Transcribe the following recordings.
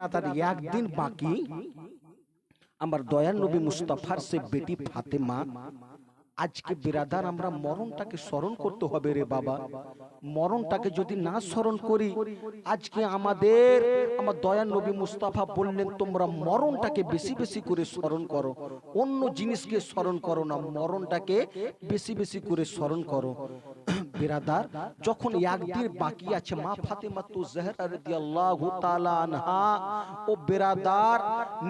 তার একদিন বাকি আমার দয়াল নবী মুস্তাফার সে বেটি ফাতেমা আজকে বিরাদার আমরা মরণটাকে স্মরণ করতে হবে রে বাবা। মরণটাকে যদি না স্মরণ করি আজকে আমার দয়াল নবী মুস্তাফা বললেন তোমরা মরণটাকে বেশি বেশি করে স্মরণ করো, অন্য জিনিসকে স্মরণ করো না, মরণটাকে বেশি বেশি করে স্মরণ করো। বিরাদার যখন একদিন বাকি আছে মা ফাতেমা তো জহরা রাদিয়াল্লাহু তাআলা আনহা ও বিরাদার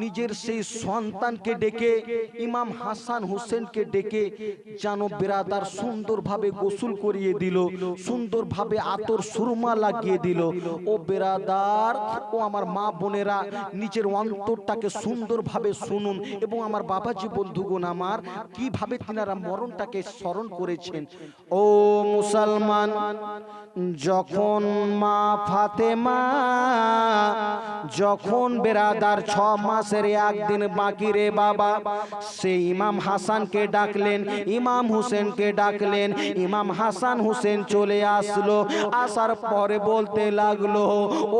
নিজের সেই সন্তানকে ডেকে ইমাম হাসান হোসেনকে ডেকে জানো বিরাদার সুন্দরভাবে গোসল করিয়ে দিল, সুন্দরভাবে আতর সুরমা লাগিয়ে দিল। ও বিরাদার ও আমার মা বোনেরা নিজের অন্তরটাকে সুন্দরভাবে শুনুন এবং আমার বাবাজি বন্ধুগণ আমার কিভাবে তিনারা মরণটাকে স্মরণ করেছেন। ও মুসলমান, যখন মা ফাতেমা যখন বিরাদার 6 মাসের একদিন বাকি রে বাবা, সে ইমাম হাসানকে ডাকলেন, ইমাম হুসেনকে ডাকলেন। ইমাম হাসান হুসেন চলে আসলো, আসার পরে বলতে লাগলো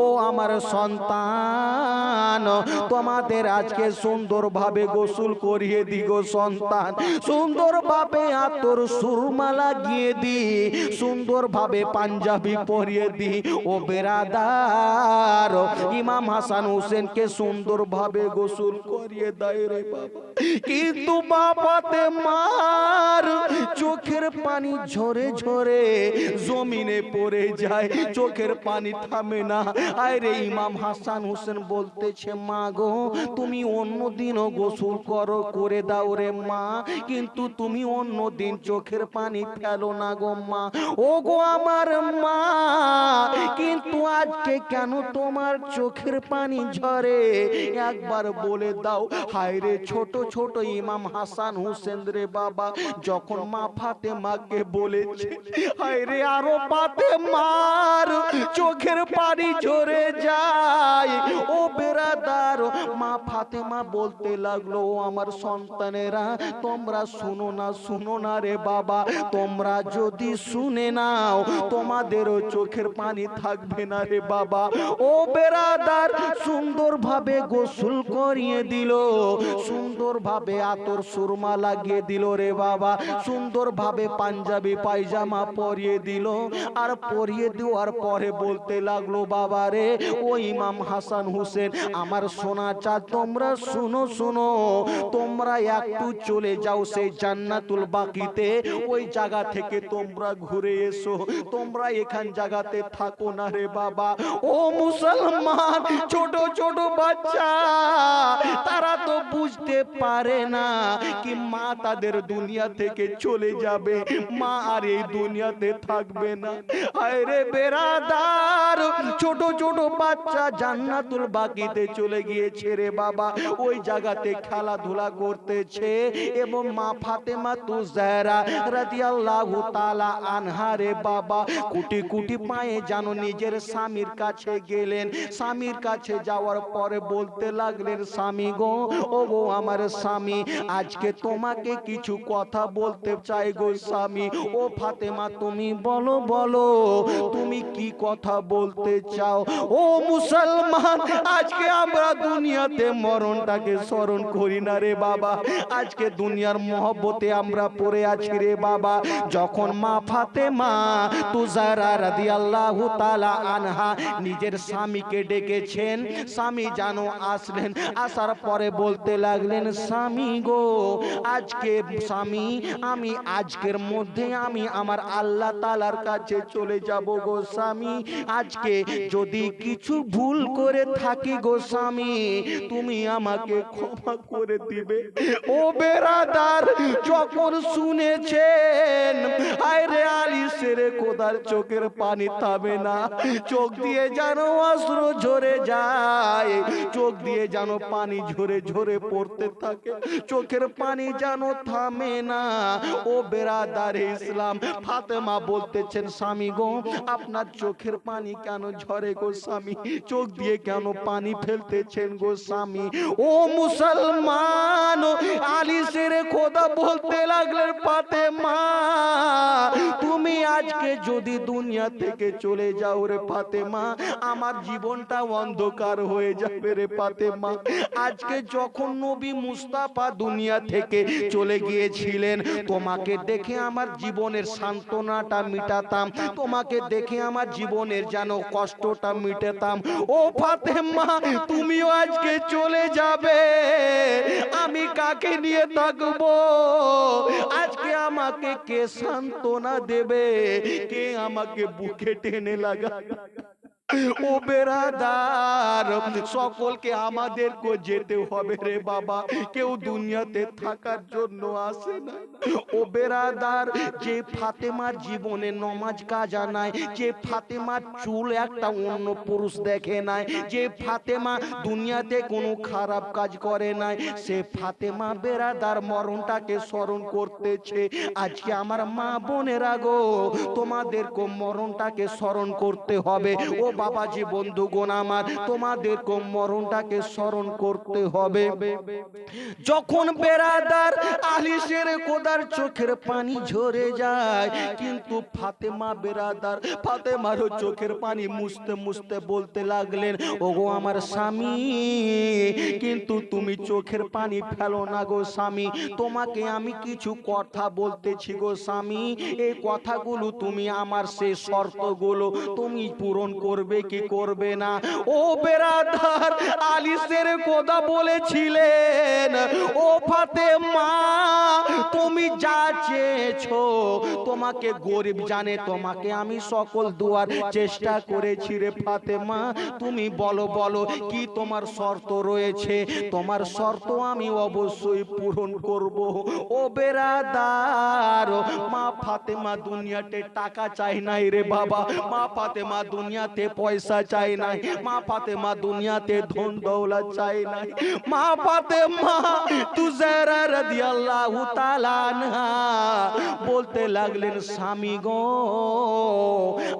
ও আমার সন্তান তোমাদের আজকে সুন্দরভাবে গোসল করিয়ে দিগো সন্তান, সুন্দরভাবে আতর সুরমা লাগিয়ে দি, সুন্দরভাবে পাঞ্জাবি পরিয়ে দি। ও বেরাদার ইমাম হাসান হোসেনকে সুন্দরভাবে গোসল করিয়ে দেয় রে বাবা, কিন্তু বাবাতে মার চোখের পানি ঝরে ঝরে জমিনে পড়ে যায়, চোখের পানি থামে না। আরে ইমাম হাসান হোসেন বলতেছে মা গো তুমি অন্য দিনও গোসল করো, করে দাও রে মা, কিন্তু তুমি অন্য দিন চোখের পানি ফেলো না গো মা। ও গো আমার মা, কিন্তু আজকে কেন তোমার চোখের পানি ঝরে একবার বলে দাও। হায় রে ছোট ছোট ইমাম হাসান হোসেন রে বাবা যখন মা ফাতেমাকে বলেছে, হায় রে আরো ফাতেমার চোখের পানি ঝরে যায়। ও বেরাদার মা ফাতেমা বলতে লাগলো ও আমার সন্তানেরা তোমরা শুনো না, শুনো না রে বাবা, তোমরা যদি শুনে নাও তোমাদেরও চোখের পানি থাকবে না রে বাবা। ও বেরাদার সুন্দরভাবে গোসল করিয়ে দিল, সুন্দরভাবে আতর সুরমা লাগিয়ে দিল রে বাবা, সুন্দরভাবে পাঞ্জাবি পায়জামা পরিয়ে দিল। আর পরিয়ে দেওয়ার পরে বলতে লাগলো বাবা রে ও ইমাম হাসান হোসেন আমার সোনা চাঁদ তোমরা শুনো শুনো, তোমরা একটু চলে যাও সেই জান্নাতুল বাকিতে, ওই জায়গা থেকে তোমরা ঘুরে এসো, তোমরা এখান জায়গাতে থাকো না রে বাবা। ও মুসলমান ছোট ছোট বাচ্চা তারা তো বুঝতে পারে না কি মা তাদের দুনিয়া থেকে চলে যাবে, মা আর এই দুনিয়াতে থাকবে না। হায় রে বেরাদার ছোট ছোট বাচ্চা জান্নাতুল বাকিতে চলে গিয়েছে রে বাবা, ওই জায়গাতে খেলাধুলা করতেছে এবং মা ফাতেমা তু জহরা রাদিয়াল্লাহু তাআলা আনহা রে বাবা কুটি কুটি পায়ে জানো নিজের স্বামীর কাছে গেলেন। স্বামীর কাছে যাওয়ার পরে বলতে লাগলেন স্বামী গো ও গো আমার স্বামী আজকে তোমাকে কিছু কথা বলতে চাই গো স্বামী। ও ফাতেমা তুমি বলো বলো তুমি কি কথা বলতে চাও। ও মুসলমান আজকে আমরা দুনিয়াতে মরণটাকে স্মরণ করি না রে বাবা, আজকে দুনিয়ার মহব্বতে আমরা পড়ে আছি রে বাবা। যখন মা ফাতেমা তুজারা রাদিয়াল্লাহু তাআলা আনহা নিজের স্বামীকে ডেকেছেন, স্বামী জানো আসলেন, আসার পরে বলতে লাগলেন স্বামী গো আজকে স্বামী আমি আজকের মধ্যে আমি আমার আল্লাহ তাআলার কাছে চলে যাব গো স্বামী, আজকে যদি কিছু ভুল করে থাকি গো স্বামী তুমি আমাকে ক্ষমা করে দিবে। ও বেরাদার যখন শুনেছেন আরে আলী শেরে খোদার চোখের পানি থামে না, চোখ দিয়ে যেন অশ্রু ঝরে যায়, চোখ দিয়ে যেন পানি ঝরে ঝরে পড়তে থাকে, চোখের পানি যেন থামে না। ও বেরাদার ইসলাম ফাতেমা বলতেছেন স্বামী গো আপনার চোখের পানি কেন ঝরে গো স্বামী, চোখ দিয়ে কেন পানি ফেলতেছেন গো স্বামী। ও মুসলমান আলী শেরে খোদা বলতে লাগলেন ফাতেমা তুমি আজকে আজকে যদি দুনিয়া থেকে চলে যাও রে ফাতেমা, আমার জীবনটা অন্ধকার হয়ে যাবে রে ফাতেমা। আজকে যখন নবী মুস্তাফা দুনিয়া থেকে চলে গিয়েছিলেন, তোমাকে দেখে আমার জীবনের সান্ত্বনাটা মিটাতাম, তোমাকে দেখে আমার জীবনের যেন কষ্টটা মিটাতাম। ও ফাতেমা, তুমিও আজকে চলে যাবে, আমি কাকে নিয়ে থাকবো? আজকে আমাকে কে সান্ত্বনা দেবে? কে আমাকে বুকে টেনে লাগাবে? ও বেরাদার, সকলকে আমাদেরকে যেতে হবে রে বাবা, কেউ দুনিয়াতে থাকার জন্য আসে না। ও বেরাদার, যে ফাতেমার জীবনে নমাজ কাজা নাই, যে ফাতেমার চুল একটা অন্য পুরুষ দেখে নাই, যে ফাতেমা দুনিয়াতে কোনো খারাপ কাজ করে নাই, সে ফাতেমা বেরাদার মরণটাকে স্মরণ করতেছে। আজকে আমার মা বোনেরা গো, তোমাদেরকে মরণটাকে স্মরণ করতে হবে। ও বাবাজি বন্ধুগণ আমার, তোমাদেরকে মরণটাকে স্মরণ করতে হবে। যখন বেরাদার আলী শের খোদার চোখের পানি ঝরে যায়, কিন্তু ফাতেমা বেরাদার ফাতেমারও চোখের পানি মুছতে মুছতে বলতে লাগলেন, ওগো আমার স্বামী, কিন্তু তুমি চোখের পানি ফেলো না গো স্বামী, তোমাকে আমি কিছু কথা বলতেছি গো স্বামী, এই কথাগুলো তুমি আমার সেই শর্তগুলো তুমি পূরণ করবে কি করবে না? ও বেরাদার, আলী শের খোদা বলেছিলেন, ও ফাতেমা, তুমি যা চেয়েছো, তোমাকে গরিব জানে, তোমাকে আমি সকল দুয়ার চেষ্টা করেছি রে ফাতেমা, তুমি বলো বলো কি তোমার শর্ত রয়েছে? তোমার শর্ত আমি অবশ্যই পূরণ করব। ও বেরাদার, মা ফাতেমা দুনিয়াতে টাকা চাই নাই রে বাবা, মা ফাতেমা দুনিয়াতে পয়সা চাই নাই, মা ফাতেমা দুনিয়াতে ধন দৌলত চাই নাই। মা ফাতেমা তুজারা রাদিয়াল্লাহু তাআলা আনহা বলতে লাগলেন, স্বামী গো,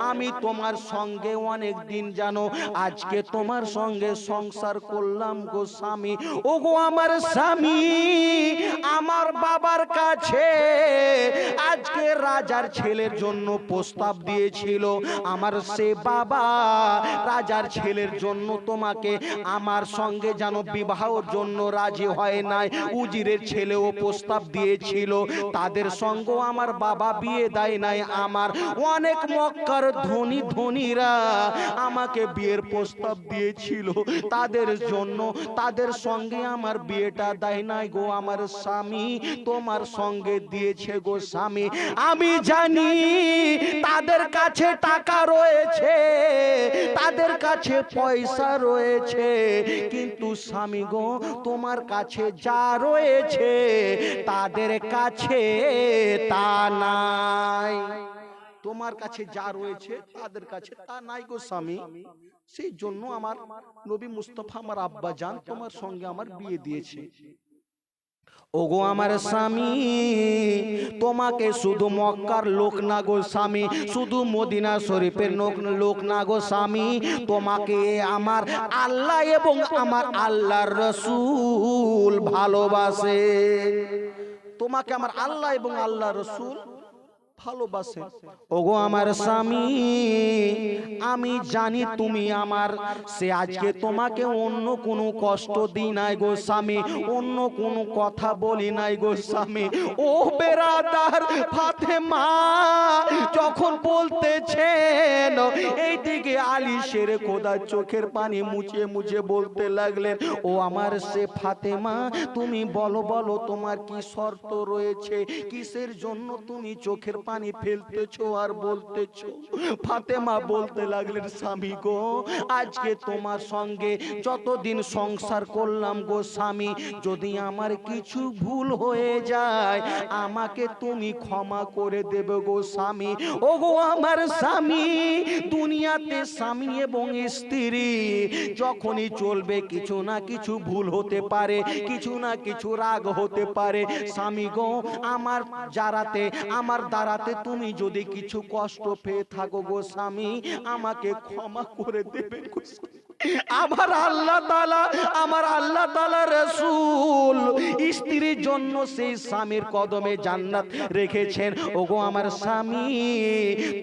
আমি তোমার সঙ্গে অনেক দিন জানো, আজকে তোমার সঙ্গে সংসার করলাম গো স্বামী। ও গো আমার স্বামী, আমার বাবার কাছে আজকে রাজার ছেলের জন্য প্রস্তাব দিয়েছিল, আমার সে বাবা রাজার ছেলের জন্য তোমাকে আমার সঙ্গে যেন বিবাহর জন্য রাজি হয় নাই। উজিরের ছেলেও প্রস্তাব দিয়েছিল, তাদের সঙ্গে আমার বাবা বিয়ে দেয় নাই। আমার অনেক মক্কার ধনী ধনীরা আমাকে বিয়ের প্রস্তাব দিয়েছিল, তাদের জন্য তাদের সঙ্গে আমার বিয়েটা দেয় নাই গো আমার স্বামী, তোমার সঙ্গে দিয়েছে গো স্বামী। আমি জানি তাদের কাছে টাকা রয়েছে, তাদের কাছে পয়সা রয়েছে, কিন্তু স্বামী গো, তোমার কাছে যা রয়েছে তাদের কাছে তা নাই। তোমার কাছে যা রয়েছে তাদের কাছে তা নাই গো স্বামী। সেই জন্য আমার নবী মুস্তাফা আমার আব্বা জান তোমার সঙ্গে আমার বিয়ে দিয়েছে। ওগো আমার স্বামী, তোমাকে শুধু মক্কার লোক না গো স্বামী, শুধু মদিনা শরীফের লোক না গো স্বামী, তোমাকে আমার আল্লাহ এবং আমার আল্লাহর রাসূল ভালোবাসে। তোমাকে আমার আল্লাহ এবং আল্লাহর রাসূল ভালোবাসে। ওগো আমার স্বামী, আমি জানি তুমি আমার, সে আজকে তোমাকে অন্য কোনো কষ্ট দিই নাই গো স্বামী, অন্য কোনো কথা বলি নাই গো স্বামী। ও বেরাদার, ফাতেমা যখন বলতেছেন, এইদিকে আলী শের খোদা চোখের পানি মুছে মুছে বলতে লাগলেন, ও আমার সে ফাতেমা, তুমি বলো বলো তোমার কি শর্ত রয়েছে, কিসের জন্য তুমি চোখের পানি ফেলতেছো আর বলতেছো? ফাতেমা বলতে লাগলেন, স্বামী গো, আজকে তোমার সঙ্গে যতদিন সংসার করলাম গো স্বামী, যদি আমার কিছু ভুল হয়ে যায় আমাকে তুমি ক্ষমা করে দেবে গো স্বামী। ও গো আমার স্বামী, দুনিয়াতে স্বামী এবং স্ত্রী যখনই চলবে কিছু না কিছু ভুল হতে পারে, কিছু না কিছু রাগ হতে পারে। স্বামী গো, আমার দ্বারাতে তুমি যদি কিছু কষ্ট পেয়ে থাকো গো স্বামী, আমাকে ক্ষমা করে দেবে গো। আমার আল্লাহ তাআলা রাসূল স্ত্রীর জন্য সেই স্বামীর কদমে জান্নাত রেখেছেন। ওগো আমার স্বামী,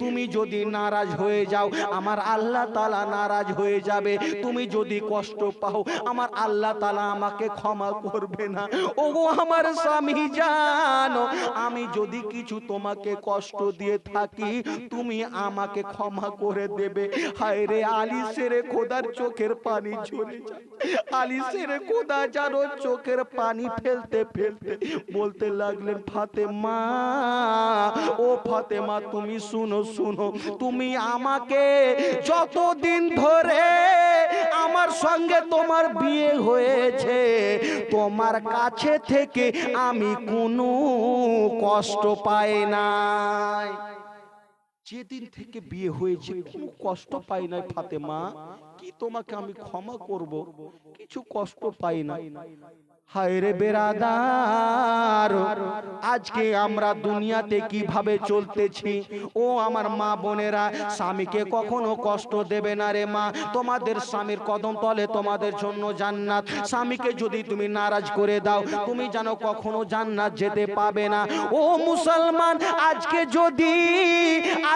তুমি যদি নারাজ হয়ে যাও আমার আল্লাহ তাআলা নারাজ হয়ে যাবে। তুমি যদি কষ্ট পাও আমার আল্লাহ তাআলা আমাকে ক্ষমা করবে না। ওগো আমার স্বামী জানো, আমি যদি কিছু তোমাকে কষ্ট দিয়ে থাকি তুমি আমাকে ক্ষমা করে দেবে। হায় রে আলী শেরে খোদার চোখের পানি ঝরে যায়। আলী শেরে খোদা জানো চোখের পানি ফেলতে ফেলতে বলতে লাগলেন, ফাতেমা, ও ফাতেমা, তুমি শুনো শুনো, তুমি আমাকে যতদিন ধরে আমার সঙ্গে তোমার বিয়ে হয়েছে তোমার কাছে থেকে আমি কোনো কষ্ট পাই নাই। যেদিন থেকে বিয়ে হয়েছে কোনো কষ্ট পাই নাই ফাতেমা, কি তোমাকে আমি ক্ষমা করব? কিছু কষ্ট পাই না। হায় রে বেরাদার, আজকে আমরা দুনিয়াতে কিভাবে চলতেছি। ও আমার মা বোনেরা, স্বামীকে কখনো কষ্ট দেবে না রে মা। তোমাদের স্বামীর কদম তলে তোমাদের জন্য জান্নাত। স্বামীকে যদি তুমি নারাজ করে দাও তুমি জানো কখনো জান্নাত যেতে পাবে না। ও মুসলমান,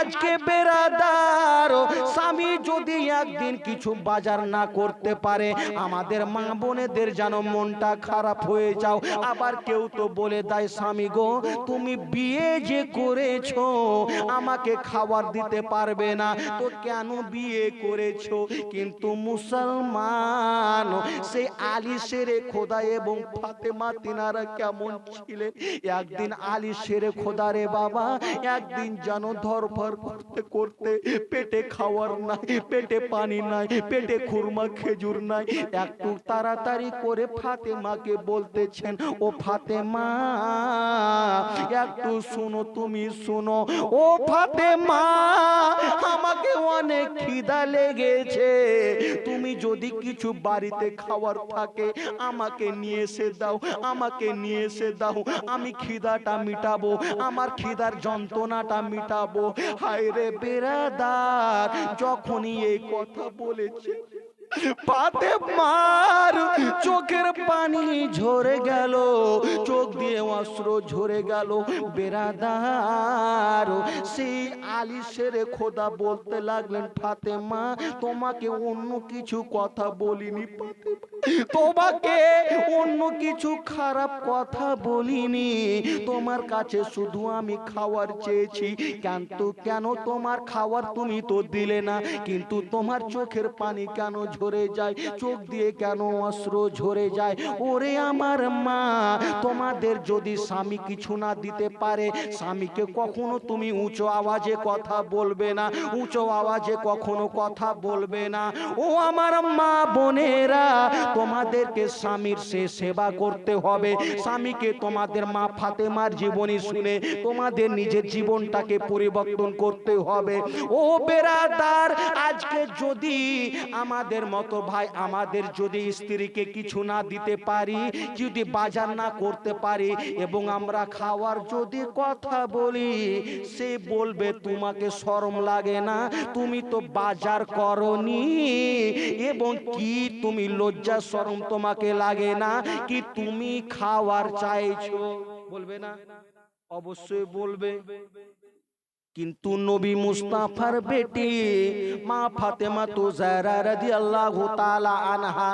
আজকে বেরাদার, স্বামী যদি একদিন কিছু বাজার না করতে পারে আমাদের মা বোনেদের যেন মনটা খারাপ হয়ে যাও। আবার কেউ তো বলে দেয়, স্বামী গো তুমি বিয়ে যে করেছো আমাকে খাবার দিতে পারবে না, তো কেন বিয়ে করেছো? কিন্তু মুসলমান, সেই আলী শেরে খোদা এবং ফাতেমা তিনারা কেমন ছিলেন? একদিন আলী শেরে খোদা রে বাবা একদিন যেন ধরফর করতে করতে পেটে খাওয়ার নাই, পেটে পানি নাই, পেটে খুরমা খেজুর নাই, একটু তাড়াতাড়ি করে ফাতেমাকে বলতেছেন, ও ফাতেমা একটু শুনো, তুমি শুনো, ও ফাতেমা আমাকে অনেক খিদা লেগেছে, তুমি যদি কিছু বাড়িতে খাওয়ার থাকে আমাকে নিয়ে এসে দাও, আমাকে নিয়ে এসে দাও, আমি খিদাটা মিটাবো, আমার খিদার যন্ত্রণাটা মিটাবো। হায় রে বেরাদার, যখনই এই কথা বলেছে ফাতেমার চোখের পানি ঝরে গেল, চোখ দিয়ে অশ্র ঝরে গেল। বেরাদার, সেই আলী শেরে খোদা বলতে লাগলেন, ফাতেমা তোমাকে অন্য কিছু কথা বলিনি, তোমাকে অন্য কিছু খারাপ কথা বলিনি, তোমার কাছে শুধু আমি খাওয়ার চেয়েছি। কিন্তু কেন তোমার খাওয়ার তুমি তো দিলে না, কিন্তু তোমার চোখের পানি কেন ঝরে যায়, চোখ দিয়ে কেন অশ্রু ঝরে যায়? ওরে আমার মা, তোমাদের যদি স্বামী কিছু না দিতে পারে স্বামীকে কখনো তুমি উঁচু আওয়াজে কথা বলবে না, উঁচু আওয়াজে কখনো কথা বলবে না। ও আমার মা বোনেরা, তোমাদেরকে স্বামীর সে সেবা করতে হবে। স্বামীকে তোমাদের মা ফাতেমার জীবনী শুনে তোমাদের নিজের জীবনটাকে পরিবর্তন করতে হবে। ও বেরাদার, আজকে যদি আমাদের মতো ভাই আমাদের যদি স্ত্রীকে কিছু না দিতে পারি, যদি বাজার না করতে পারি এবং আমরা খাওয়ার যদি কথা বলি, সে বলবে তোমাকে শরম লাগে না, তুমি তো বাজার করনি, এবং কি তুমি লজ্জা শরম তোমাকে লাগে না কি তুমি খাওয়ার চাইছো? বলবে না? অবশ্যই বলবে। কিন্তু নবী মুস্তাফার বেটি মা ফাতেমা তো জাহরা রাদিয়াল্লাহু তাআলা আনহা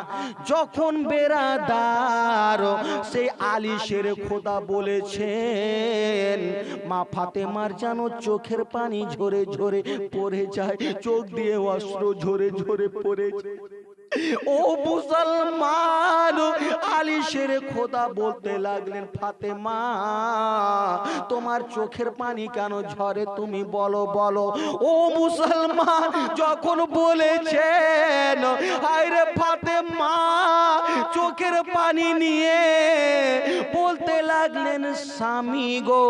যখন বেরাদার সেই আলী শেরে খোদা বলেছেন, মা ফাতেমার যেন চোখের পানি ঝরে ঝরে পড়ে যায়, চোখ দিয়ে অশ্রু ঝরে ঝরে পড়ে যায়। ও মুসলমান, আলী শেরে খোদা বলতে লাগলেন, ফাতেমা তোমার চোখের পানি কেন ঝরে তুমি বলো বলো। ও মুসলমান যখন বলেছেন, হায় রে ফাতেমা চোখের পানি নিয়ে বলতে লাগলেন, স্বামী গো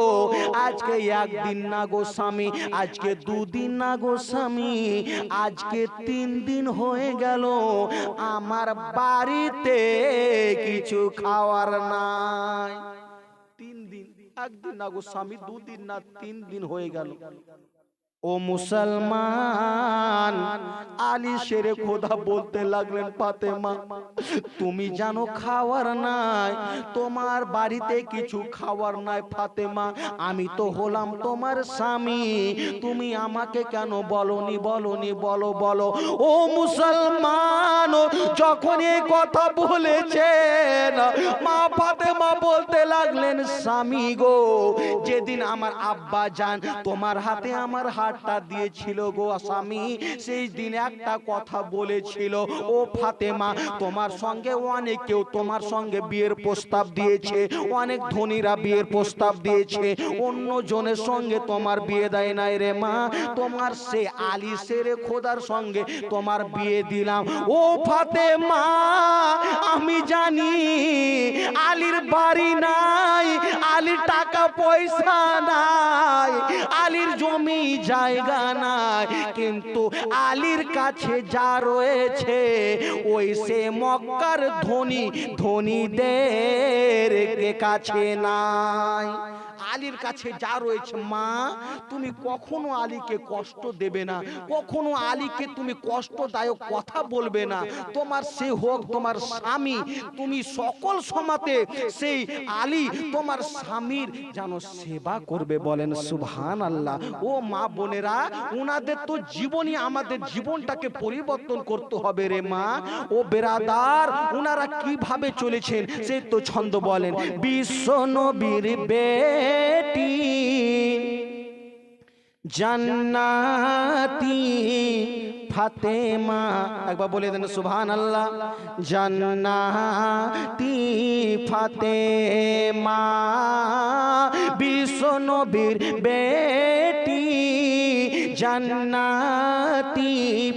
আজকে একদিন না গো স্বামী, আজকে দুদিন না গো স্বামী, আজকে 3 দিন হয়ে গেল আমার বাড়িতে কিছু খাওয়ার নাই। 3 দিন, একদিন না গো স্বামী, 2 দিন না 3 দিন হয়ে গেল। ও মুসলমান, আলী শেরে খোদা বলতে লাগলেন, ফাতেমা তুমি জানো খাওয়ার নাই, তোমার বাড়িতে কিছু খাওয়ার নাই। ফাতেমা আমি তো হলাম তোমার স্বামী, তুমি আমাকে কেন বলনি বলনি, বলো বলো। ও মুসলমান, যখন এই কথা বলেছেন মা ফাতেমা বলতে লাগলেন, স্বামী গো, যেদিন আমার আব্বা জান তোমার হাতে আমার হাতটা দিয়েছিল গো স্বামী, সেই দিন একটা কথা বলেছিল, ও ফাতেমা তোমার সঙ্গে অনেক কেউ তোমার সঙ্গে বিয়ের প্রস্তাব দিয়েছে, অনেক ধনীরা বিয়ের প্রস্তাব দিয়েছে, অন্য জনের সঙ্গে তোমার বিয়ে দেয় নাই রে মা, তোমার সে আলী শেরে খোদার সঙ্গে তোমার বিয়ে দিলাম। ও ফাতেমা আমি জানি আলীর বাড়ি নাই, আলীর টাকা পয়সা নাই, আলীর জমি জায়গা নাই, কিন্তু আলীর কাছে যা রয়েছে ওই সে মক্কার ধনী ধনীদের কাছে নাই। আলীর কাছে যা রয়েছে, মা তুমি কখনো আলীকে কষ্ট দেবে না, কখনো আলীকে তুমি কষ্টদায়ক কথা বলবে না, তোমার সে হোক তোমার স্বামী, তুমি সকল সমাতে সেই আলী তোমার স্বামীর যেন সেবা করবে। বলেন সুবহানাল্লাহ। ও মা বোনেরা, ওনাদের তো জীবনই আমাদের জীবনটাকে পরিবর্তন করতে হবে রে মা। ও বেরাদার, ওনারা কিভাবে চলেছেন সেই তো ছন্দ বলেন, বিশ্ব নবীর বেটি জান্নাতি ফাতেমা, একবার বলে দেন সুবহানাল্লাহ। জান্নাতি ফাতেমা বিশ্ব নবীর বেটি জান্নাতি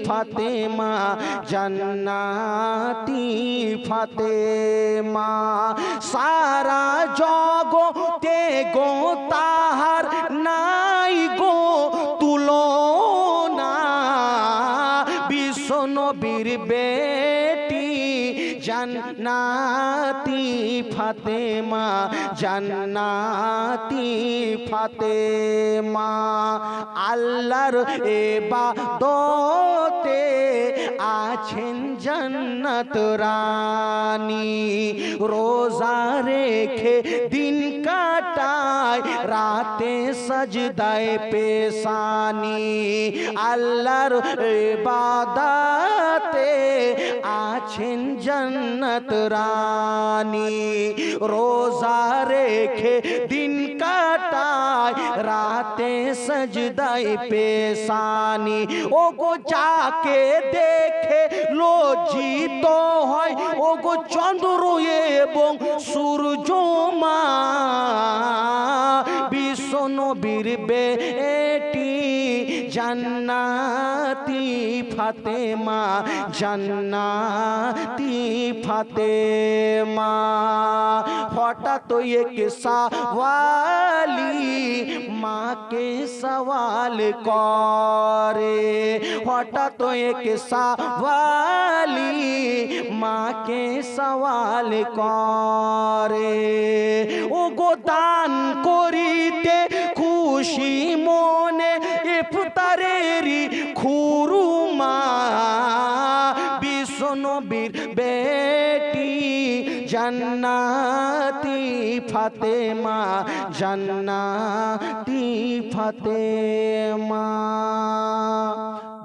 ফাতেমা, জান্নাতি ফাতেমা, সারা জগতে গো তাহার নাই গো তুলনা, বিশ্ব নবীর বেটি জান্নাতি ফাতেমা, জান্নাতি ফাতেমা, আল্লাহর ইবাদতে আছেন জান্নাত রানী, রোজা রেখে দিন কাটায় রাতে সাজদায় পেশানি, আল্লাহর ইবাদতে আছেন জান্নাত রানী, রোজা রেখে দিন কাটায় রাতে সাজদায় পেশানি, ও গো যাকে দেখে লজ্জিত হয়, ও গো চন্দ্র এবং সূর্য মা, বিশ্ব নবীর বেটি জান্নাতি ফাতেমা, জান্নাতি ফাতেমা। হঠাৎ এক সওয়ালি মাকে সওয়াল করে, হঠাৎ এক সওয়ালি মাকে সওয়াল করে, ও গো দান করিতে খুশি মনে ইফতারেরি খুরমা, বিশ্ব নবীর বেটি জান্নাতি ফাতেমা, জান্নাতি ফাতেমা।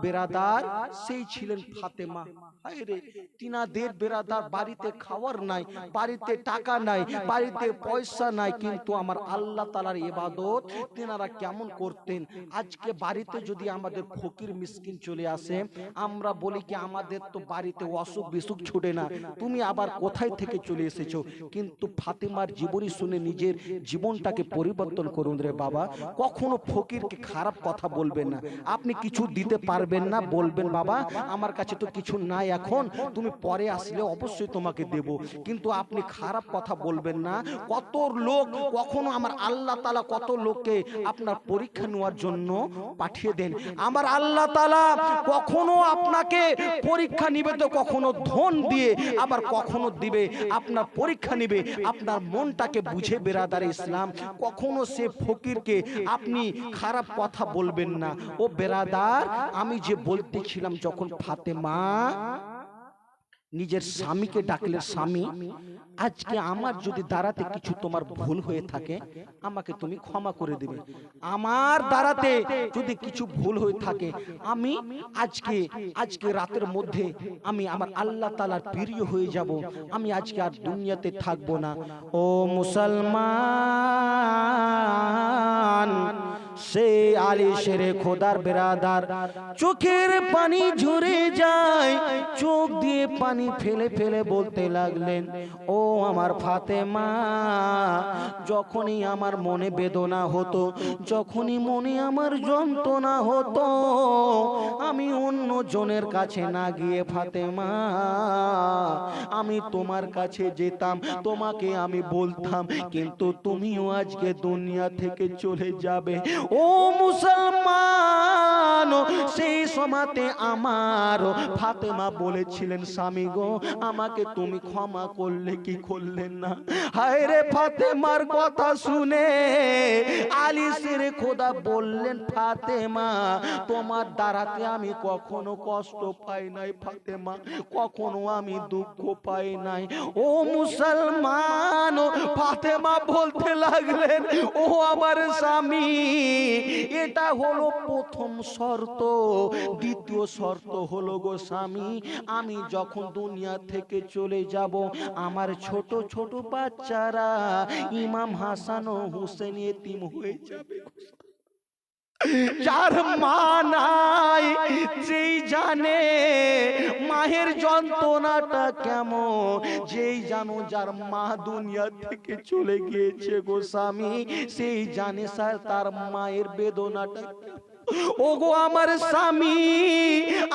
বেরাদার সেই ছিলেন ফাতেমা। হায়রে তিনাদের বেরাদার বাড়িতে খাওয়ার নাই, বাড়িতে টাকা নাই, বাড়িতে পয়সা নাই, কিন্তু আমার আল্লাহ তাআলার ইবাদত তিনারা কেমন করতেন। আজকে বাড়িতে যদি আমাদের ফকির মিসকিন চলে আসে, আমরা বলি কি আমাদের তো বাড়িতে অসুখ বিসুখ ছুটে না, তুমি আবার কোথায় থেকে চলে এসেছো। কিন্তু ফাতেমার জীবনী শুনে নিজের জীবনটাকে পরিবর্তন করুন রে বাবা। কখনো ফকিরকে খারাপ কথা বলবেন না। আপনি কিছু দিতে পারবেন পারবেন না, বলবেন বাবা আমার কাছে তো কিছু নাই এখন, তুমি পরে আসলে অবশ্যই তোমাকে দেব, কিন্তু আপনি খারাপ কথা বলবেন না। কত লোক কখনো আমার আল্লাহ তাআলা কত লোককে আপনার পরীক্ষা নেওয়ার জন্য পাঠিয়ে দেন। আমার আল্লাহ তাআলা কখনো আপনাকে পরীক্ষা নিবে তো কখনো ধন দিয়ে, আবার কখনো দিবে আপনার পরীক্ষা নিবে আপনার মনটাকে বুঝে। বেরাদার ইসলাম, কখনো সে ফকিরকে আপনি খারাপ কথা বলবেন না। ও বেরাদার, আমি যে বলতেছিলাম যখন ফাতেমা নিজের স্বামীকে ডাকলে, স্বামী আজকে আমার যদি দাঁড়াতে কিছু তোমার ভুল হয়ে থাকে আমাকে তুমি ক্ষমা করে দিবে। আমার দাঁড়াতে যদি কিছু ভুল হয়ে থাকে আমি আজকে রাতের মধ্যে আমি আমার আল্লাহ তাআলার প্রিয় হয়ে যাব, আমি আজকে আর দুনিয়াতে থাকবো না। ও মুসলমান, সে আলী শেরে খোদার বেরাদার চোখের পানি ঝরে যায়, চোখ দিয়ে পানি ফেলে ফেলে বলতে লাগলেন, ও আমার ফাতেমা, যখনই আমার মনে বেদনা হতো, যখনই মনে আমার যন্ত্রণা হতো, আমি অন্য জনের কাছে না গিয়ে ফাতেমা আমি তোমার কাছে যেতাম, তোমাকে আমি বলতাম, কিন্তু তুমিও আজকে দুনিয়া থেকে চলে যাবে। ও মুসলমান, সেই সময়তে আমার ফাতেমা বলেছিলেন, স্বামী গো আমাকে তুমি ক্ষমা করলে কি করলেন না? হায় রে ফাতেমার কথা শুনে আলী শেরে খোদা বললেন, ফাতেমা তোমার দ্বারাতে আমি কখনো কষ্ট পাই নাই ফাতেমা, কখনো আমি দুঃখ পাই নাই। ও মুসলমান, ফাতেমা বলতে লাগলেন, ও আমার স্বামী, এটা হলো প্রথম শর্ত, দ্বিতীয় শর্ত হলো গো স্বামী, আমি যখন দুনিয়া থেকে চলে যাব আমার ছোট ছোট বাচ্চারা ইমাম হাসান ও হুসেন এতিম হয়ে যাবে। যার মা নাই, যেই জানে মায়ের যন্ত্রণাটা কেমন, যেই জানো যার মা দুনিয়া থেকে চলে গিয়েছে গো স্বামী, সেই জানে স্যার তার মায়ের বেদনাটা। ওগো আমার স্বামী,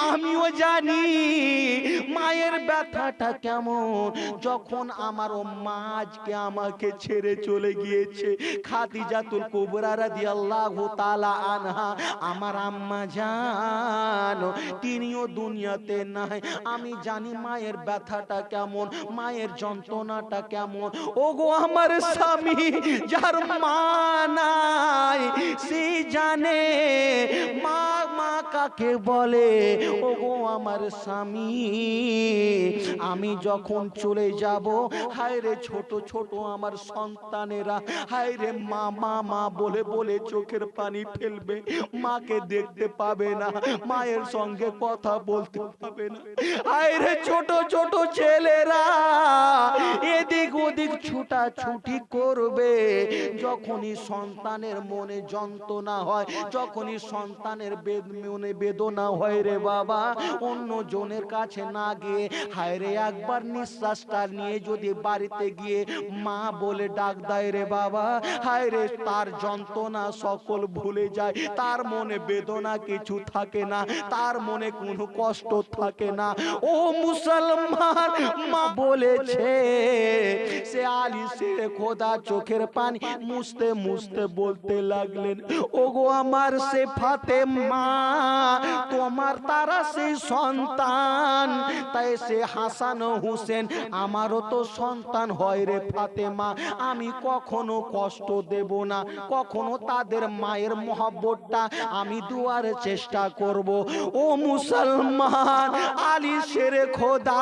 আমিও জানি মায়ের ব্যথাটা কেমন, যখন আমার মা আজকে আমাকে ছেড়ে চলে গিয়েছে। খাদিজাতুল কুবরা রাদিয়াল্লাহু তাআলা আনহা, আমার আম্মা জান, তিনিও দুনিয়াতে নাই। আমি জানি মায়ের ব্যথাটা কেমন, মায়ের যন্ত্রণাটা কেমন। ওগো আমার স্বামী, যার মা নাই সে জানে মা মা কাকে বলে। ওগো আমার স্বামী, আমি যখন চলে যাব, হায় রে ছোট ছোট আমার সন্তানেরা, হায় রে মা মা মা বলে বলে চোখের পানি ফেলবে, মাকে দেখতে পাবে না, মায়ের সঙ্গে কথা বলতে পাবে না। হায় রে ছোট ছোট ছেলেরা এদিক ওদিক ছুটাছুটি করবে। যখনই সন্তানের মনে যন্ত্রণা হয়, যখনই সন্তানের মনে বেদনা হয় রে বাবা, অন্য জনের কাছে না গিয়ে হায় রে একবার নিঃশ্বাসটা নিয়ে যদি বাড়িতে গিয়ে মা বলে ডাক দেয় রে বাবা, হায় রে তার যন্ত্রণা সকল ভুলে যায়, তার মনে বেদনা কিছু থাকে না, তার মনে কোনো কষ্ট থাকে না। ও মুসলমান, মা বলেছে, সে আলী শেরে খোদা চোখের পানি মুছতে মুছতে বলতে লাগলেন, ওগো আমার সে ফাতেমা, তোমার তারা সেই সন্তান, তাই সে হাসান ও হুসেন আমারও তো সন্তান হয় রে ফাতেমা, আমি কখনো কষ্ট দেব না, কখনো তাদের মায়ের মহব্বতটা আমি দেওয়ার চেষ্টা করব। ও মুসলমান, আলী শেরে খোদা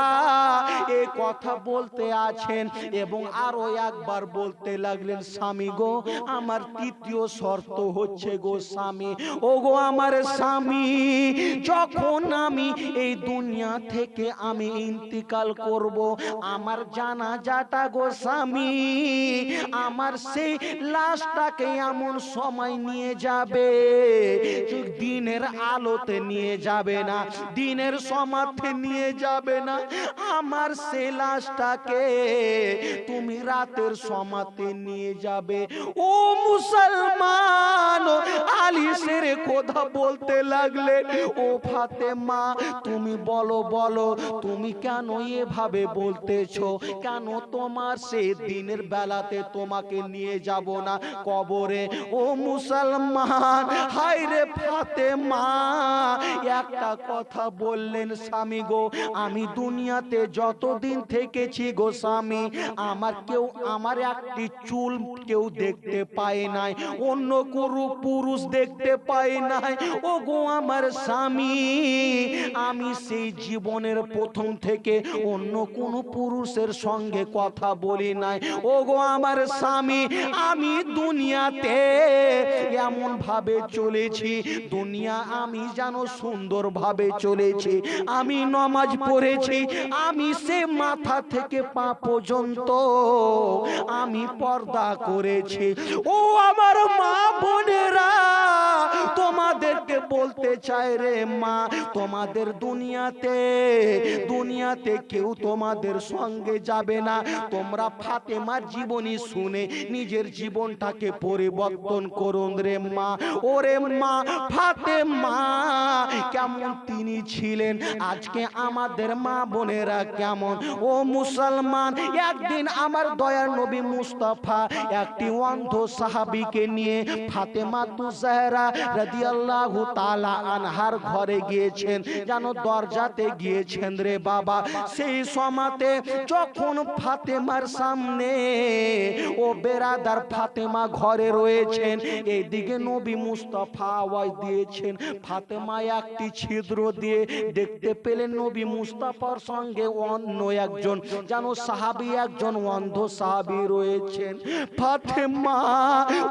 এই কথা বলতে আছেন এবং আরো একবার বলতে লাগলেন, স্বামী গো আমার তৃতীয় শর্ত হচ্ছে গো স্বামী, ও গো আমার স্বামী, যখন আমি এই দুনিয়া থেকে আমি ইন্তিকাল করব, আমার জানাজাটা গো স্বামী, আমার সেই লাশটাকে এমন সময় নিয়ে যাবে, দিনের আলোতে নিয়ে যাবে না, দিনের সমাধি নিয়ে যাবে না, আমার সেই লাশটাকে তুমি রাতের সমাতে নিয়ে যাবে। ও মুসলমান, আলী শেরে কথা বলতে লাগলে, ও ফাতেমা তুমি বলো বলো, তুমি কেন এভাবে বলতেছো? কেন তোমার সেই দিনের বেলাতে তোমাকে নিয়ে যাব না কবরে? ও মুসলমান, হায় রে ফাতেমা, একটা কথা বললেন, স্বামী গো, আমি দুনিয়াতে যতদিন থেকেছি গো স্বামী, আমার একটি চুল কেউ দেখতে পায় নাই, অন্য কোনো পুরুষ দেখতে পায় নাই। ও গো আমার স্বামী, আমি সেই জীবনের প্রথম থেকে অন্য কোন পুরুষের সঙ্গে কথা বলি নাই। ও গো আমার স্বামী, আমি দুনিয়াতে এমন ভাবে চলেছি, দুনিয়া আমি যেন সুন্দর ভাবে চলেছি। আমি নামাজ পড়েছি, আমি সে মাথা থেকে পা পর্যন্ত আমি পর্দা করেছি। ও আমার মা বোনেরা, তোমাদেরকে বলতে চাই রে মা, তোমাদের দুনিয়াতে কেউ তোমাদের সঙ্গে যাবে না। তোমরা ফাতেমার জীবনী শুনে নিজের জীবনটাকে পরিবর্তন করুন রে মা। ওরে মা, ফাতেমা কেমন তিনি ছিলেন, আজকে আমাদের মা বোনেরা কেমন? ও মুসলমান, একদিন আমার দয়ার নবী মুস্তাফা একটি অন্ধ সাহাবীকে নিয়ে ফাতেমা তুজাহরা রাদিয়াল্লাহু তাআলা আনহার ঘরে গিয়েছেন, যেন দরজাতে গিয়েছেন রে বাবা। সেই সময়তে যখন ফাতেমার সামনে ও বেরাদার ফাতেমা ঘরে রয়েছেন, এইদিকে নবী মুস্তাফা আওয়াজ দিয়েছেন, ফাতেমা একটি ছিদ্র দিয়ে দেখতে পেলেন নবী মুস্তাফার সঙ্গে অন্য একজন যেন সাহাবী, একজন অন্ধ সাহাবী রয়েছেন। ফাতেমা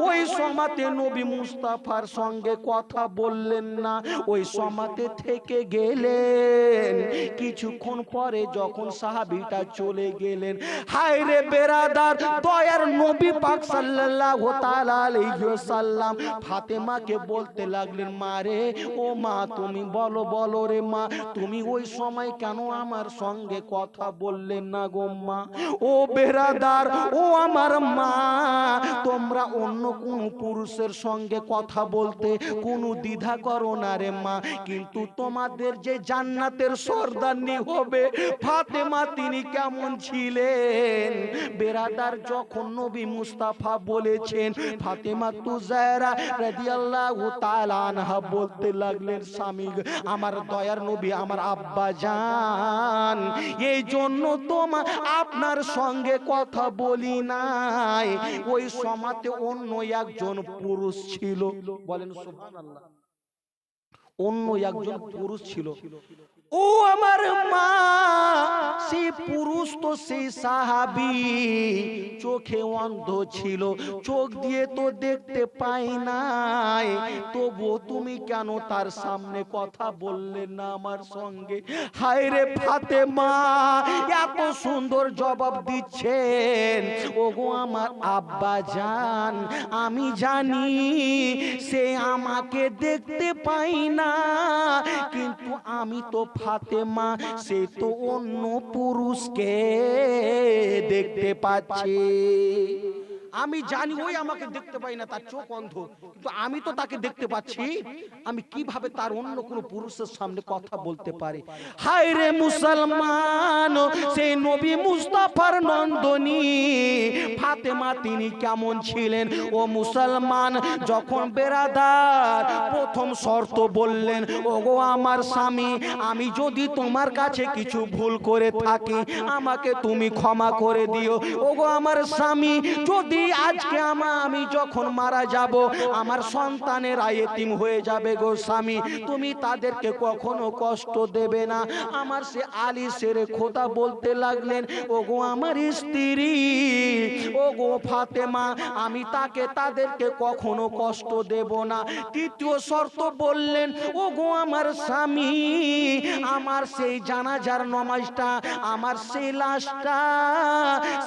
ওই সময়তে নবী মুস্তাফার সঙ্গে কথা বললেন না, ওই সময়তে থেকে গেলেন। কিছুক্ষণ পরে যখন সাহাবীটা চলে গেলেন, হায় রে বেরাদার, দয়ার নবী পাক সাল্লাল্লাহু তাআলা আলাইহি ওয়াসাল্লাম ফাতেমাকে বলতে লাগলেন, মা রে, ও মা তুমি বলো বলো রে মা, তুমি ওই সময় কেন আমার সঙ্গে কথা বললেন না গো মা? ও বেরাদার, ও আমার মা, তোমরা অন্য কোন পুরুষের সঙ্গে কথা বলতে কোনো দ্বিধা করো না রে মা, কিন্তু তোমাদের যে জান্নাতের সর্দারনি হবে ফাতেমা, তিনি কেমন ছিলেন? বেরাদার, যখন নবী মুস্তাফা বলেছেন, ফাতেমা তুজাহরা রাদিয়াল্লাহু তাআলা আনহা বলতে লাগলেন, স্বামী আমার দয়ার নবী, আমার আব্বা জান, এই জন্য আপনার সঙ্গে কথা বলি নাই। ওই সমাতে অন্য একজন পুরুষ ছিল, বলেন সুবহানাল্লাহ, অন্য একজন পুরুষ ছিল। ও আমার মা, সেই পুরুষ তো সেই সাহাবী, চোখে অন্ধ ছিল, চোখ দিয়ে তো দেখতে পাই নাই, তবু তুমি কেন তার সামনে কথা বললেন না আমার সঙ্গে? হায় রে ফাতেমা, এত সুন্দর জবাব দিচ্ছেন। ওগো আমার আব্বা জান, আমি জানি সে আমাকে দেখতে পাই না, কিন্তু আমি তো ফাতেমা, সে তো অন্য পুরুষকে দেখতে পাচ্ছে। আমি জানি ওই আমাকে দেখতে পাই না, তার চোখ অন্ধ, কিন্তু আমি তো তাকে দেখতে পাচ্ছি। আমি কিভাবে তার অন্য কোনো পুরুষের সামনে কথা বলতে পারি? হায় রে মুসলমান, সেই নবী মুস্তাফার নন্দনী ফাতেমা তিনি কেমন ছিলেন? ও মুসলমান, যখন বেরাদার প্রথম শর্ত বললেন, ওগো আমার স্বামী, আমি যদি তোমার কাছে কিছু ভুল করে থাকি আমাকে তুমি ক্ষমা করে দিও। ওগো আমার স্বামী, যদি আজকে আমি যখন মারা যাব, আমার সন্তানের এতিম হয়ে যাবে গো স্বামী, তুমি তাদেরকে কখনো কষ্ট দেবে না। আমার সে আলী শেরে খোদা বলতে লাগলেন, ওগো আমার স্ত্রী, ওগো ফাতেমা, আমি তাদেরকে কখনো কষ্ট দেব না। তৃতীয় শর্ত বললেন, ওগো আমার স্বামী, আমার সেই জানাজার নামাজটা, আমার সেই লাশটা,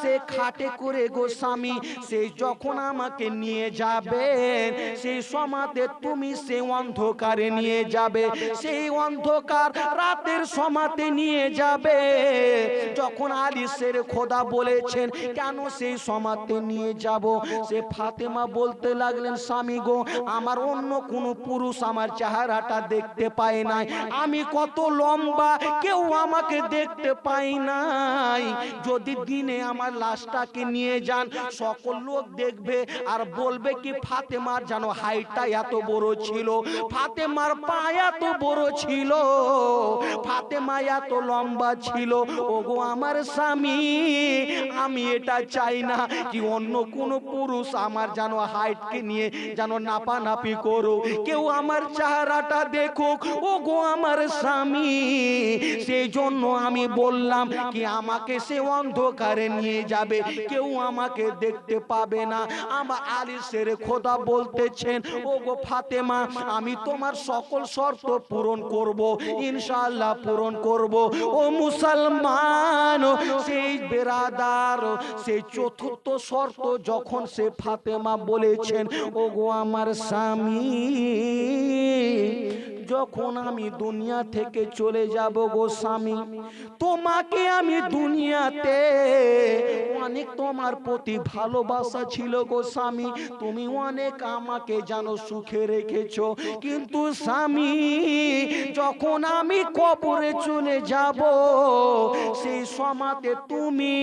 সে সে খাটে করে গো স্বামী সেই যখন আমাকে নিয়ে যাবেন সেই সমাতে তুমি সেই অন্ধকারে নিয়ে যাবে, সেই অন্ধকার রাতের সমাতে নিয়ে যাবে। যখন আলী শের খোদা বলেছেন কেন সেই সমাতে নিয়ে যাব, সে ফাতেমা বলতে লাগলেন স্বামী গো আমার অন্য কোন পুরুষ আমার চেহারাটা দেখতে পায় নাই, আমি কত লম্বা কেউ আমাকে দেখতে পাই নাই, যদি দিনে আমার লাশটাকে নিয়ে যান সকল লোক দেখবে আর বলবে কি ফাতেমার যেন হাইটটা এত বড় ছিল, ফাতেমার পা এত বড় ছিল, ফাতেমা এত লম্বা ছিল। ওগো আমার স্বামী আমি এটা চাই না কি অন্য কোন পুরুষ আমার যেন হাইটকে নিয়ে যেন নাপানাপি করো, কেউ আমার চেহারাটা দেখুক। ওগো আমার স্বামী সেই জন্য আমি বললাম কি আমাকে সে অন্ধকারে নিয়ে যাবে, কেউ আমাকে দেখতে পাবে না। আমার আলী শের খোদা বলতেছেন ওগো ফাতেমা আমি তোমার সকল শর্ত পূরণ করব, ইনশাআল্লাহ পূরণ করব। ও মুসলমান সেই বেরাদার সেই চতুর্থ শর্ত যখন সে ফাতেমা বলেছেন ওগো আমার স্বামী যখন আমি দুনিয়া থেকে চলে যাব গো স্বামী তোমাকে আমি দুনিয়াতে অনেক তোমার প্রতি ভালোবাসা ছিল গো স্বামী, তুমি অনেক আমাকে জানো সুখে রেখেছো, কিন্তু স্বামী যখন আমি কবরে চলে যাব সেই সময়তে তুমি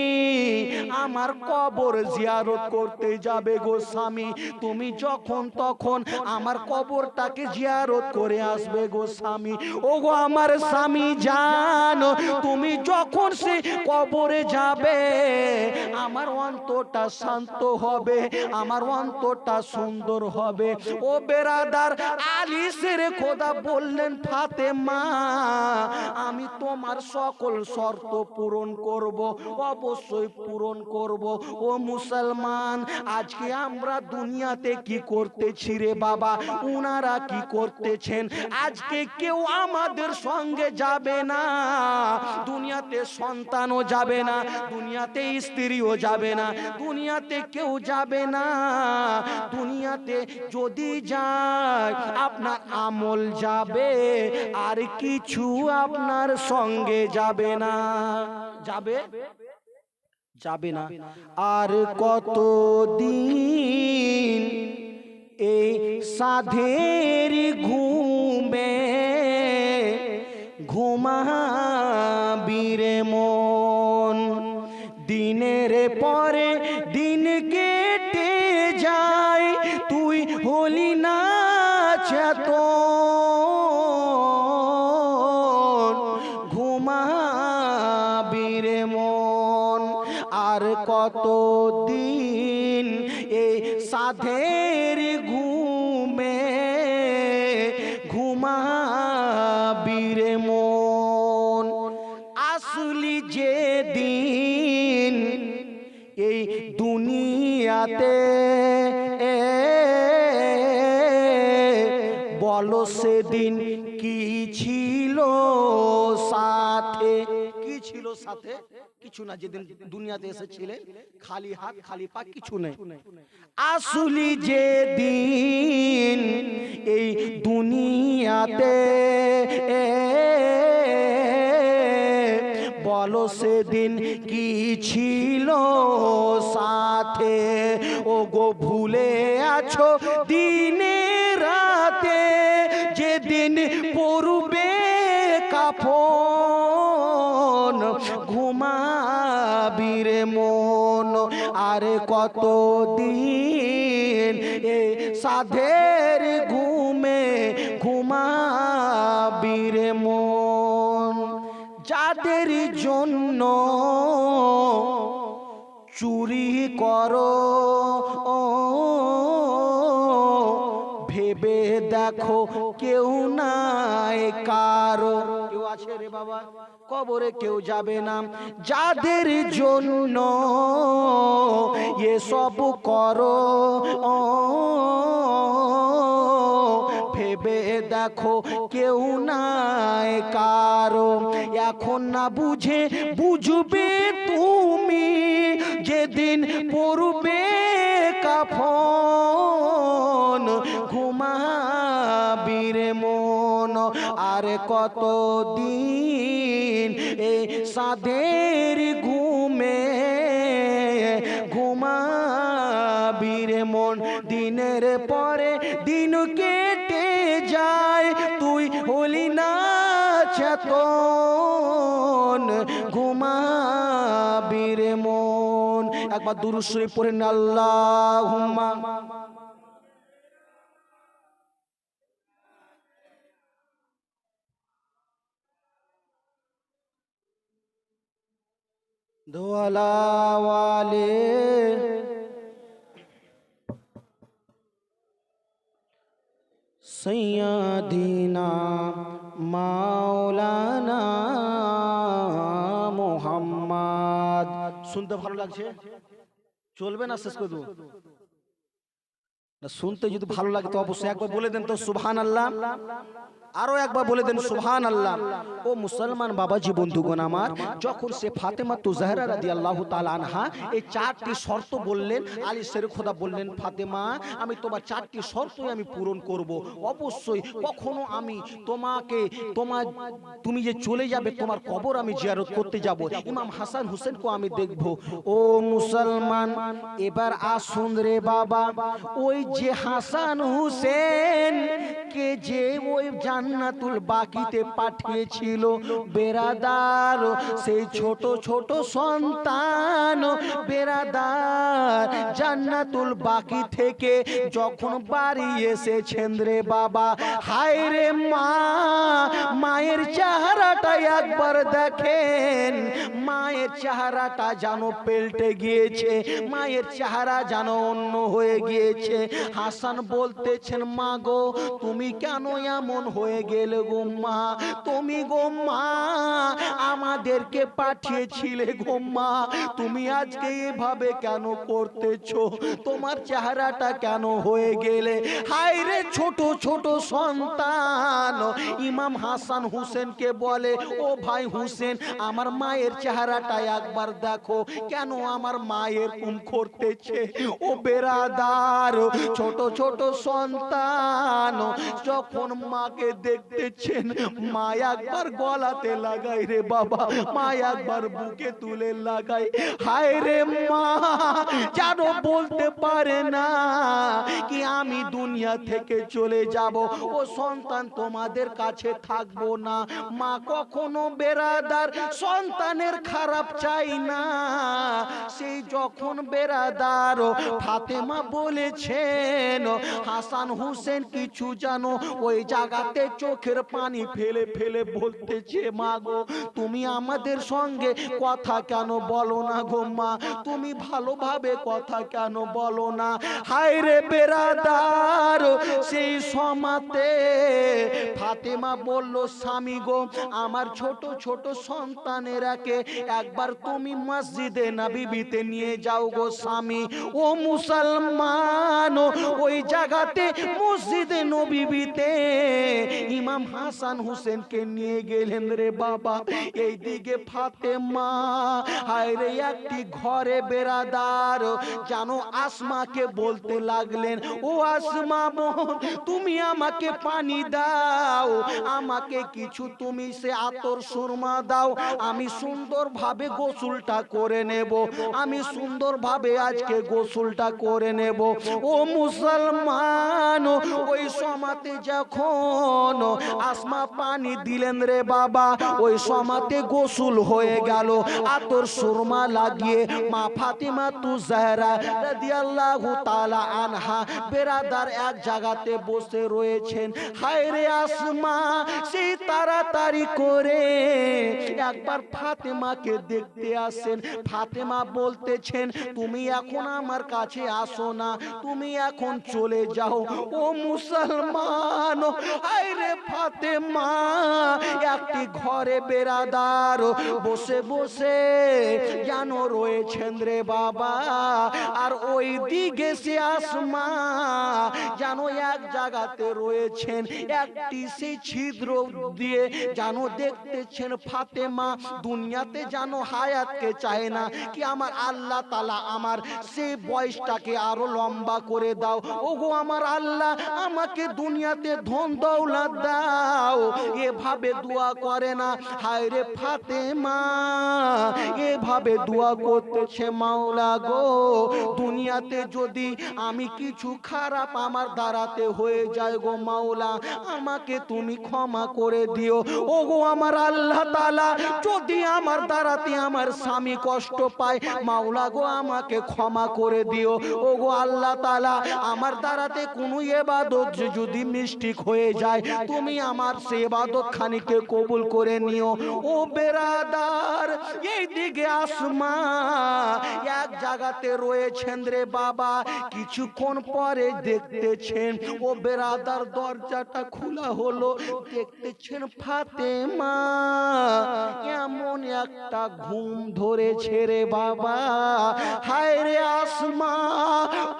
আমার কবর জিয়ারত করতে যাবে গো স্বামী, তুমি যখন তখন আমার কবরটাকে জিয়ারত করে আসবে গো স্বামী। ও গো আমার স্বামী জানো তুমি যখন সে কবরে যাবে আমার অন্তরটা শান্ত হবে, আমার অন্তরটা সুন্দর হবে। ও বেরাদার আলী শের খোদা বললেন ফাতেমা আমি তোমার সকল শর্ত পূরণ করব, অবশ্যই পূরণ করব। ও মুসলমান আজকে আমরা দুনিয়াতে কি করতেছি রে বাবা, উনারা কি করতেছেন, আজকে কেউ আমাদের সঙ্গে যাবে না, দুনিয়াতে সন্তানও যাবে না, দুনিয়াতে স্ত্রীও যাবে না, দুনিয়াতে কেউ যাবে না, দুনিয়াতে যদি যায় আপনার আমল যাবে আর কিছু আপনার সঙ্গে যাবে না, যাবে যাবে না। আর কতদিন এই সাধের ঘুমে ঘুমাবি রে মন, দিনের পরে দিন কেটে যায় তুই হলি না চেতন, ঘুমাবি রে মন। আর কতদিন এই সাধের ঘুমে ঘুমাবি রে মন, আসলি যে দিন এই দুনিয়াতে বলো সেদিন কি ছিল সাথে, কি ছিল সাথে, কিছু না, যেদিন দুনিয়াতে এসেছিলেন খালি হাত খালি পা কিছু নেই, আসলি যে দিন এই দুনিয়াতে বলো সেদিন কি ছিল সাথে, ও গো ভুলে আছো দিনে রাতে যেদিন পড়বে কাফন, ঘুমাবি রে মন। আর কতদিন এ সাধের ঘুমে ঘুমাবি রে মন, যাদের জন্য চুরি করো ভেবে দেখো কেউ নাই কারো, কেউ আছে রে বাবা, কবরে কেউ যাবে না, যাদের জন্য এসব করো ভেবে দেখো কেউ নাই কারো, এখন না বুঝে বুঝবে তুমি যেদিন পড়বে কাফন ঘুমাবি রে মন আর কতদিন এই সাদের ঘুমে ঘুমাবি রে মন দিনের পরে দিন কেটে যায় তুই হলি না চেতন ঘুমাবি রে মন একবার দুরূদ শরীফ পড়েন আল্লাহুম্মা दोआला वाले सैयदीना মাওলানা মুহাম্মদ শুনতে ভালো লাগছে চলবে না শেষ করে দেব না শুনতে যদি ভালো লাগে তো অবশ্যই একবার বলে দেন তো সুবহানাল্লাহ আরো একবার বলে দেন সুবহানাল্লাহ ও মুসলমান বাবাজি বন্ধুগণ আমার যখন সে ফাতেমা তু জাহরা রাদিয়াল্লাহু তাআলা আনহা এই চারটি শর্ত বললেন আলী শের খোদা বললেন ফাতেমা আমি তোমার চারটি শর্তই আমি পূরণ করব অবশ্যই কখনো আমি তুমি যে চলে যাবে তোমার কবর আমি জিয়ারত করতে যাব ইমাম হাসান হুসেনকে আমি দেখব ও মুসলমান এবার আসুন রে বাবা ওই যে হাসান হুসেন কে যে ওই জান্নাতুল বাকিতে পাঠিয়েছিল বেরাদার সেই ছোট ছোট সন্তান বেরাদার জান্নাতুল বাকি থেকে যখন বাড়ি এসেছেন রে বাবা হায় রে মা মায়ের চেহারাটা একবার দেখেন মায়ের চেহারাটা যেন পেল্টে গিয়েছে মায়ের চেহারা যেন অন্য হয়ে গিয়েছে হাসান বলতেছেন মা গো তুমি কেন এমন হয়ে গেলে গো মা তুমি গো মা আমাদেরকে পাঠিয়েছিলে গো মা তুমি আজকে এভাবে কেন করতেছো তোমার চেহারাটা কেন হয়ে গেলে হায় রে ছোট ছোট সন্তান ইমাম হাসান হুসেনকে বলে ও ভাই হুসেন আমার মায়ের চেহারাটা একবার দেখো কেন আমার মায়ের কুম করতেছে ও বেরাদার ছোট ছোট সন্তান যখন মাকে দেখতেছেন মা একবার গলাতে লাগাই রে বাবা মা একবার বুকে তুলে লাগাই হায় রে মা যেন বলতে পারে না কি আমি দুনিয়া থেকে চলে যাব ও সন্তান তোমাদের কাছে থাকবো না মা কখনো বেরাদার সন্তানের খারাপ চাই না সেই যখন বেরাদার ফাতেমা বলেছেন হাসান হুসেন কিছু জানো ওই জায়গাতে চোখের পানি ফেলে ফেলে বলতেছে মা গো তুমি আমাদের সঙ্গে কথা কেন বলো না গো মা তুমি ভালোভাবে কথা কেন বলো না হায় রে বেরাদার সেই সমাতে ফাতেমা বলল স্বামী গো আমার ছোট ছোট সন্তানেরাকে একবার তুমি মসজিদে নববীতে নিয়ে যাও গো স্বামী ও মুসলমান ওই জায়গাতে মসজিদে নববীতে ইমাম হাসান হুসেনকে নিয়ে গেলেন রে বাবা এইদিকে ফাতেমা হায় রে একটি ঘরে বেরাদার জানো আসমাকে বলতে লাগলেন ও আসমা বোন তুমি আমাকে পানি দাও আমাকে কিছু তুমি সে আতর সুরমা দাও আমি সুন্দরভাবে গোসলটা করে নেব আমি সুন্দরভাবে আজকে গোসলটা করে নেব ও মুসলমান ওই সমাতে যখন আসমা পানি দিলেন রে বাবা ওই সমাতে গোসল হয়ে গেল আতর সুরমা লাগিয়ে মা ফাতেমা তু জাহরা রাদিয়াল্লাহু তাআলা আনহা বেরাদার এক জায়গাতে বসে রয়েছেন হায় রে আসমা সেই তাড়াতাড়ি করে একবার ফাতেমাকে দেখতে আসেন ফাতেমা বলতেছেন তুমি এখন আমার কাছে আসো না তুমি এখন চলে যাও ও মুসলমান হায় রে ফাতেমা একটি ঘরে বেরাদার বসে বসে যেন রয়েছেন রে বাবা, আর ওই দিকে সে আসমা যেন এক জায়গাতে রয়েছেন, একটি সেই ছিদ্র দিয়ে যেন দেখতেছেন ফাতেমা দুনিয়াতে যেন হায়াতকে চায় না, কি আমার আল্লাহ তাআলা আমার সেই বয়সটাকে আরো লম্বা করে দাও, ওগো আমার আল্লাহ আমাকে দুনিয়াতে ধন দৌলত দাও, এভাবে দোয়া করে না। হায় রে ফাতেমা এভাবে দোয়া করতেছে, মাওলা গো দুনিয়াতে যদি আমি কিছু খারাপ আমার দ্বারাতে হয়ে যায় গো মাওলা, আমাকে তুমি ক্ষমা করে দিও, ওগো আমার আল্লাহ তাআলা যদি আমার দ্বারাতে আমার স্বামী কষ্ট পায় মাওলা গো আমাকে ক্ষমা করে দিও, ওগো আল্লাহ তাআলা আমার দ্বারাতে কোনো ইবাদত যদি মিস্টেক হয়ে যায় তুমি আমার সেই ইবাদত খানিকে কবুল করে নিও। ও বেরাদার এই দিকে আসমা এক জায়গাতে রয়েছেন রে বাবা, কিছুক্ষণ পরে দেখতেছেন ও বেরাদার দরজাটা খোলা হলো, দেখতেছেন ফাতেমা এমন একটা ঘুম ধরেছে রে বাবা, হায় রে আসমা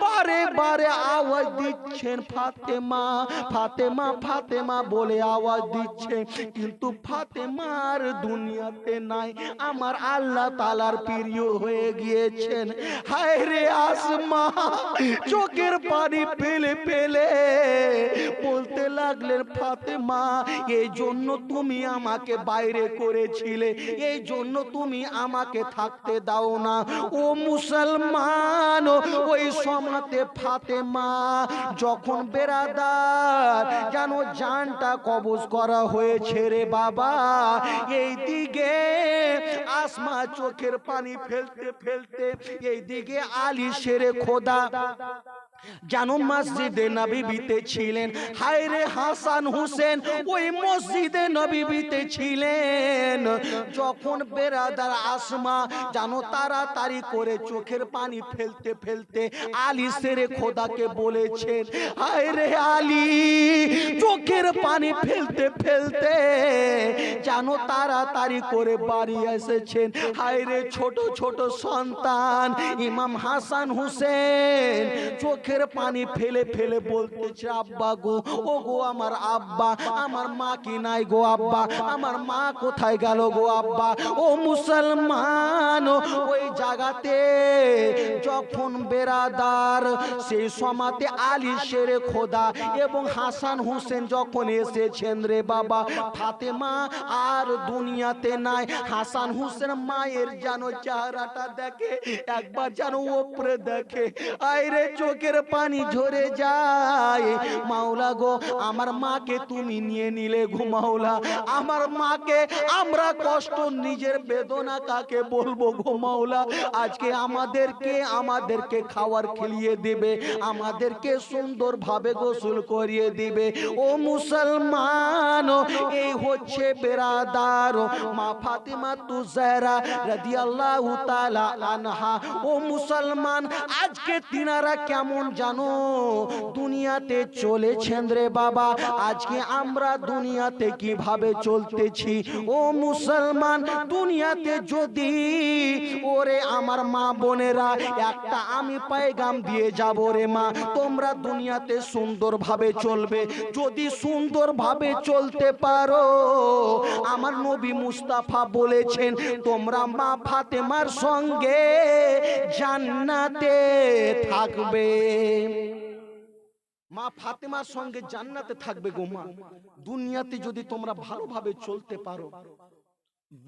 বারে বারে আওয়াজ দিচ্ছেন ফাতেমা ফাতেমা ফাতেমা বলে আওয়াজ দিচ্ছে, কিন্তু ফাতেমার দুনিয়াতে নাই, আমার আল্লাহ তাআলার প্রিয় হয়ে গিয়েছেন। হায় রে আসমা চোখের পানি ফেলে ফেলে বলতে লাগলেন ফাতেমা এই জন্য তুমি আমাকে বাইরে করেছিলে, এই জন্য তুমি আমাকে থাকতে দাও না। ও মুসলমান ওই সময়তে ফাতেমা যখন বেরাদার যেন জানটা কবজ করা হয়েছে রে বাবা, এই দিকে আসমা চোখের পানি ফেলতে ফেলতে এই দিকে আলী শেরে খোদা জানো মসজিদে নববীতে ছিলেন, হায় রে হাসান হুসেন ওই মসজিদে নববীতে ছিলেন, যখন বেরাদার আসমা জানো তাড়াতাড়ি করে চোখের পানি ফেলতে ফেলতে আলী শেরে খোদাকে বলেছেন, হায় রে আলী চোখের পানি ফেলতে ফেলতে জানো তাড়াতাড়ি করে বাড়ি এসেছেন, হায় রে ছোট ছোট সন্তান ইমাম হাসান হুসেন চোখের পানি ফেলে ফেলে বলতেছে আব্বা গো, ও গো আমার আব্বা, আমার মা কি নাই গো আব্বা, আমার মা কোথায় গেল গো আব্বা। ও মুসলমান ওই জায়গাতে যখন বেরাদার সেই সমাতে আলী শেরে খোদা এবং হাসান হোসেন যখন এসেছেন রে বাবা, ফাতেমা আর দুনিয়াতে নাই, হাসান হোসেন মায়ের যেন চেহারাটা দেখে একবার যেন ওপরে দেখে, আইরে চোখের পানি ঝরে যায়, মাওলা গো আমার মাকে তুমি নিয়ে নিলে গো মাওলা, আমার মাকে আমরা কষ্ট নিজের বেদনা কাকে বলবো গো মাওলা, আজকে আমাদেরকে খাওয়ার খেলিয়ে দিবে, আমাদেরকে সুন্দর ভাবে গোসল করিয়ে দিবে। ও মুসলমান এই হচ্ছে বেরাদার মা ফাতিমা তুজাহরা রাদিয়াল্লাহু তাআলা আনহা। ও মুসলমান আজকে তিনারা কেমন জানো দুনিয়াতে চলেছেন রে বাবা, আজকে আমরা দুনিয়াতে কিভাবে চলতেছি। ও মুসলমান দুনিয়াতে যদি ওরে আমার মা বোনেরা একটা আমি পেগাম দিয়ে যাব রে মা, তোমরা দুনিয়াতে সুন্দরভাবে চলবে, যদি সুন্দরভাবে চলতে পারো আমার নবী মুস্তাফা বলেছেন তোমরা মা ফাতেমার সঙ্গে জান্নাতে থাকবে, মা ফাতেমার সঙ্গে জান্নাতে থাকবে গো মা। দুনিয়াতে যদি তোমরা ভালোভাবে চলতে পারো,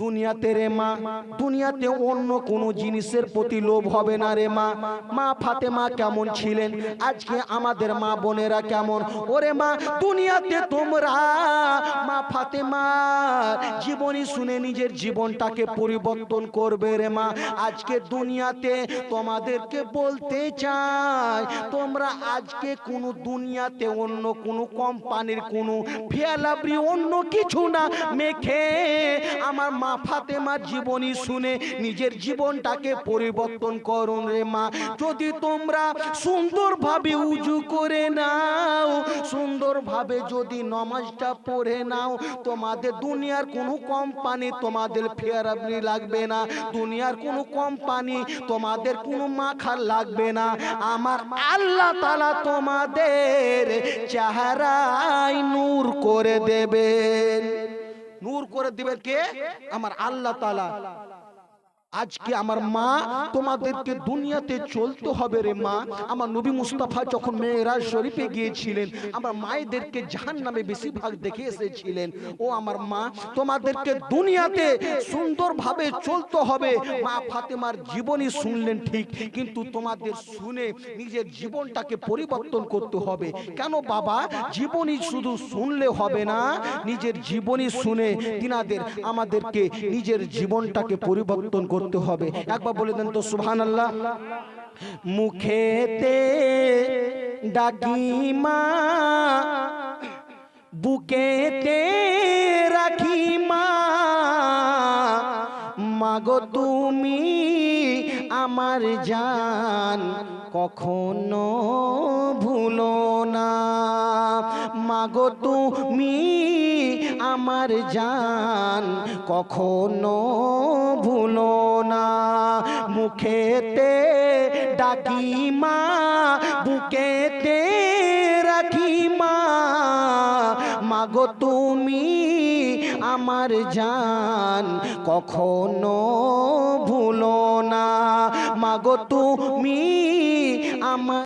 দুনিয়াতে রে মা দুনিয়াতে অন্য কোন জিনিসের প্রতি লোভ হবে না রে মা। মা ফাতেমা কেমন ছিলেন, আজকে আমাদের মা বোনেরা কেমন। ওরে মা দুনিয়াতে তোমরা মা ফাতেমা জীবনী শুনে নিজের জীবনটাকে পরিবর্তন করবে রে মা। আজকে দুনিয়াতে তোমাদেরকে বলতে চাই তোমরা আজকে কোন দুনিয়াতে অন্য কোন কোম্পানির কোন ফেলাবরি অন্য কিছু না মেখে আমার আমার মা ফাতেমার জীবনী শুনে নিজের জীবনটাকে পরিবর্তন করুন রে মা। যদি তোমরা সুন্দরভাবে উজু করে নাও, সুন্দরভাবে যদি নামাজটা পড়ে নাও, তোমাদের দুনিয়ার কোনো কোম্পানি তোমাদের ফেরাবনি লাগবে না, দুনিয়ার কোনো কোম্পানি তোমাদের কোনো মাখা লাগবে না। আমার আল্লাহ তাআলা তোমাদের চেহারায় নূর করে দেবেন। নূর করে দিবেন কে? আমার আল্লাহ তাআলা। আজকে আমার মা তোমাদেরকে দুনিয়াতে চলতে হবে রে মা। আমার নবী মুস্তাফা যখন মেরাজ শরীফে গিয়েছিলেন, আমার মায়েদেরকে জাহান্নামে বেশিরভাগ দেখে এসেছিলেন। ও আমার মা, তোমাদেরকে দুনিয়াতে সুন্দরভাবে চলতে হবে। মা ফাতেমার জীবনী শুনলেন ঠিক, কিন্তু তোমাদের শুনে নিজের জীবনটাকে পরিবর্তন করতে হবে। কেন বাবা? জীবনী শুধু শুনলে হবে না, নিজের জীবনী শুনে তিনাদের আমাদেরকে নিজের জীবনটাকে পরিবর্তন করতে হবে। একবার বলে দেন তো সুবহানাল্লাহ। মুখেতে ডাকি মা, বুকেতে রাখি মা, মাগো তুমি আমার জান কখনো ভুলো না, মাগো তুমি আমার জান কখনো ভুলো না। মুখেতে ডাকি মা, বুকেতে রাখি মা, মাগো তুমি আমার জান কখনো ভুলো না, মাগো তুমি আমার